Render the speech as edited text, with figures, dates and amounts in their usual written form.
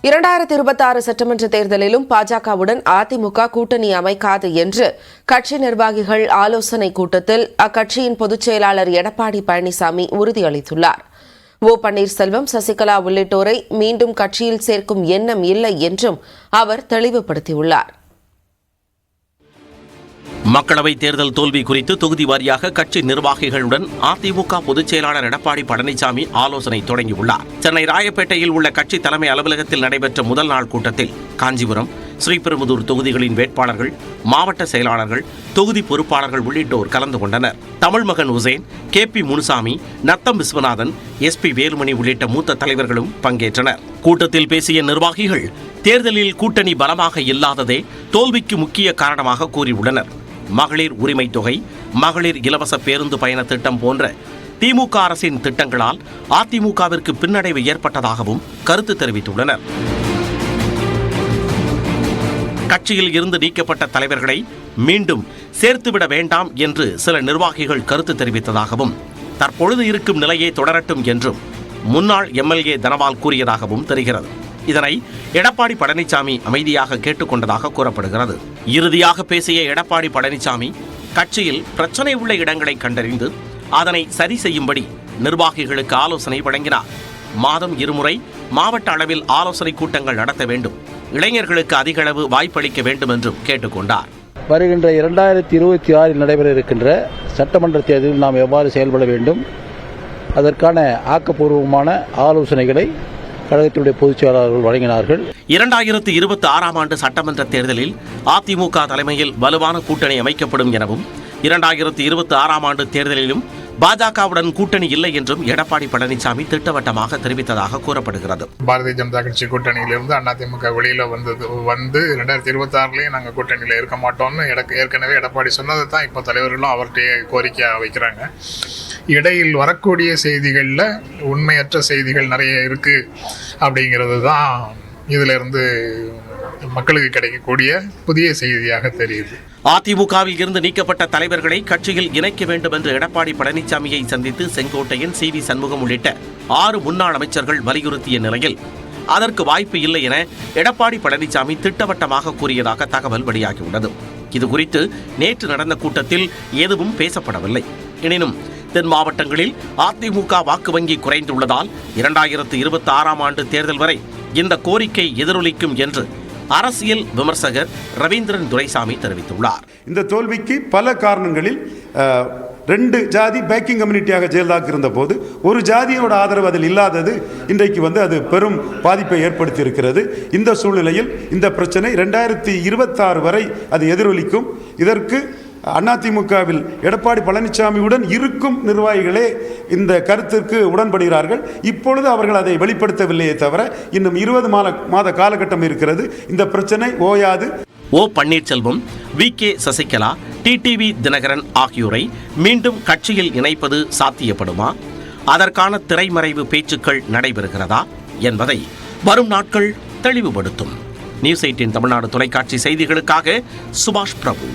2026 சட்டமன்ற தேர்தலிலும் பாஜகவுடன் அதிமுக கூட்டணி அமைக்காது என்று கட்சி நிர்வாகிகள் ஆலோசனை கூட்டத்தில் அக்கட்சியின் பொதுச் செயலாளர் எடப்பாடி பழனிசாமி உறுதியளித்துள்ளார். ஓ பன்னீர்செல்வம், சசிகலா உள்ளிட்டோரை மீண்டும் கட்சியில் சேர்க்கும் எண்ணம் இல்லை என்றும் அவர் தெளிவுபடுத்தியுள்ளார். மக்களவைத் தேர்தல் தோல்வி குறித்து தொகுதி வாரியாக கட்சி நிர்வாகிகளுடன் அதிமுக பொதுச் செயலாளர் எடப்பாடி பழனிசாமி ஆலோசனை தொடங்கியுள்ளார். சென்னை ராயப்பேட்டையில் உள்ள கட்சி தலைமை அலுவலகத்தில் நடைபெற்ற முதல் நாள் கூட்டத்தில் காஞ்சிபுரம், ஸ்ரீபெரும்புதூர் தொகுதிகளின் வேட்பாளர்கள், மாவட்ட செயலாளர்கள், தொகுதி பொறுப்பாளர்கள் உள்ளிட்டோர் கலந்து கொண்டனர். தமிழ்மகன் உசேன், KP முனுசாமி, நத்தம் விஸ்வநாதன், SP வேலுமணி உள்ளிட்ட மூத்த தலைவர்களும் பங்கேற்றனர். கூட்டத்தில் பேசிய நிர்வாகிகள் தேர்தலில் கூட்டணி பலமாக இல்லாததே தோல்விக்கு முக்கிய காரணமாக கூறியுள்ளனர். மகளிர் உரிமை தொகை, மகளிர் இலவச பேருந்து பயண திட்டம் போன்ற திமுக அரசின் திட்டங்களால் அதிமுகவிற்கு பின்னடைவு ஏற்பட்டதாகவும் கருத்து தெரிவித்துள்ளனர். கட்சியில் இருந்து நீக்கப்பட்ட தலைவர்களை மீண்டும் சேர்த்துவிட வேண்டாம் என்று சில நிர்வாகிகள் கருத்து தெரிவித்ததாகவும், தற்பொழுது இருக்கும் நிலையே தொடரட்டும் என்றும் முன்னாள் MLA தனபால் கூறியதாகவும் தெரிகிறது. இதனை எடப்பாடி பழனிசாமி அமைதியாக கேட்டுக்கொண்டதாக கூறப்படுகிறது. இறுதியாக பேசிய எடப்பாடி பழனிசாமி கட்சியில் பிரச்சனை உள்ள இடங்களை கண்டறிந்து அதனை சரி செய்யும்படி நிர்வாகிகளுக்கு ஆலோசனை வழங்கினார். மாதம் 2 முறை மாவட்ட அளவில் ஆலோசனை கூட்டங்கள் நடத்த வேண்டும், இளைஞர்களுக்கு அதிக அளவு வாய்ப்பளிக்க வேண்டும் என்றும் கேட்டுக்கொண்டார். வருகின்ற 2026 நடைபெற இருக்கின்ற சட்டமன்ற தேர்தலில் நாம் எவ்வாறு செயல்பட வேண்டும், அதற்கான ஆக்கப்பூர்வமான ஆலோசனைகளை கழகத்தினுடைய பொதுச் செயலாளர்கள் வழங்கினார்கள். 2026 ஆண்டு சட்டமன்ற தேர்தலில் அதிமுக தலைமையில் வலுவான கூட்டணி அமைக்கப்படும் எனவும், 2026 ஆண்டு தேர்தலிலும் பாஜகவுடன் கூட்டணி இல்லை என்றும் எடப்பாடி பழனிசாமி திட்டவட்டமாக தெரிவித்ததாக கூறப்படுகிறது. பாரதிய ஜனதா கட்சி கூட்டணியிலிருந்து அதிமுக வெளியில வந்து 2026 நாங்க கூட்டணியில இருக்க மாட்டோம்னு ஏற்கனவே எடப்பாடி சொன்னதை தான் இப்போ தலைவர்களும் அவர்கிட்ட கோரிக்கையா வைக்கிறாங்க. இடையில் வரக்கூடிய செய்திகள்ல உண்மையற்ற செய்திகள் நிறைய இருக்கு அப்படிங்கிறது தான் இதுல இருந்து மக்களுக்கு கிடைக்கக்கூடிய புதிய செய்தியாக தெரியுது. அதிமுகவில் இருந்து நீக்கப்பட்ட தலைவர்களை கட்சியில் இணைக்க வேண்டும் என்று எடப்பாடி பழனிசாமியை சந்தித்து செங்கோட்டையன், CV சண்முகம் உள்ளிட்ட 6 முன்னாள் அமைச்சர்கள் வலியுறுத்திய நிலையில் அதற்கு வாய்ப்பு இல்லை என எடப்பாடி பழனிசாமி திட்டவட்டமாக கூறியதாக தகவல் வெளியாகியுள்ளது. இதுகுறித்து நேற்று நடந்த கூட்டத்தில் எதுவும் பேசப்படவில்லை. எனினும் தென் மாவட்டங்களில் அதிமுக வாக்கு வங்கி குறைந்துள்ளதால் 2026 ஆண்டு தேர்தல் வரை இந்த கோரிக்கை எதிரொலிக்கும் என்று அரசியல் விமர்சகர் ரவீந்திரன் துரைசாமி தெரிவித்துள்ளார். இந்த தோல்விக்கு பல காரணங்களில் 2 ஜாதி பேக்கிங் கம்யூனிட்டியாக ஜெயலலிதா இருந்த போது ஒரு ஜாதியோட ஆதரவு அதில் இல்லாதது இன்றைக்கு அது பெரும் பாதிப்பை ஏற்படுத்தி இருக்கிறது. இந்த சூழ்நிலையில் இந்த பிரச்சனை 2026 வரை அது எதிரொலிக்கும். இதற்கு அதிமுகவில் எடப்பாடி பழனிசாமியுடன் இருக்கும் நிர்வாகிகளே இந்த கருத்திற்கு உடன்படுகிறார்கள். இப்பொழுது அவர்கள் அதை வெளிப்படுத்தவில்லையே தவிர இன்னும் 20 மாத காலகட்டம் இருக்கிறது. இந்த பிரச்சனை ஓயாது. ஓ பன்னீர்செல்வம், VK சசிகலா, TTV தினகரன் ஆகியோரை மீண்டும் கட்சியில் இணைப்பது சாத்தியப்படுமா? அதற்கான திரைமறைவு பேச்சுக்கள் நடைபெறுகிறதா என்பதை வரும் நாட்கள் தெளிவுபடுத்தும். நியூஸ் 18 தமிழ்நாடு தொலைக்காட்சி செய்திகளுக்காக சுபாஷ் பிரபு.